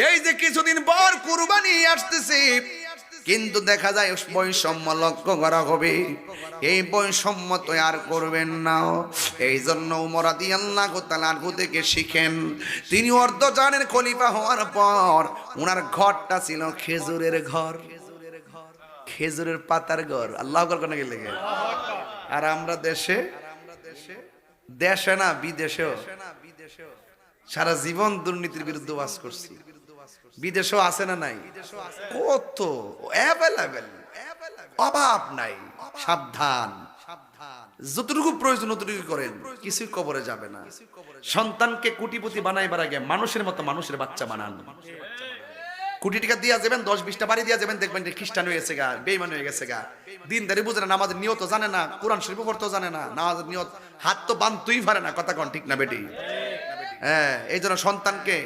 এই যে কিছুদিন পর কুরবানি আসতেছে, কিন্তু দেখা যায় বৈষম্য লক্ষ্য করা হবে। এই বৈষম্য তো আর করবেন না। এই জন্য উমর রাদিয়াল্লাহু তাআলা আনহু থেকে শিখেন। তিনি অর্ধজানের খলিফা হওয়ার পর ওনার ঘরটা ছিল খেজুরের ঘর, খেজুরের পাতার ঘর। আল্লাহু আকবার কোন গেলে। আর আমরা দেশে দেশে না বিদেশেও সারা জীবন দুর্নীতির বিরুদ্ধে ওয়াজ করছি। বিদেশেও আছে না নাই? কত অ্যাভেলেবেল, অভাব নাই। সাবধান, যতটুকু প্রয়োজন ততটুকু করেন, কিছুই কবরে যাবে না। সন্তানকে কোটিপতি বানাইবার আগে মানুষের মতো মানুষের বাচ্চা বানান। কোটি টাকা দিয়া যাবেন, 10-20টা বাড়ি দিয়া যাবেন, দেখবেন যে খ্রিস্টান হয়ে গেছে গা, বেঈমান হয়ে গেছে গা, দিনদারি বুঝে না, নামাজের নিয়ত জানে না, কোরআন শরীফ পড়তেও জানে না, নামাজের নিয়ত হাত তো বাঁধতেই পারে না। কথা কোন ঠিক না বেটি? হ্যাঁ, এই জন্য সন্তানকে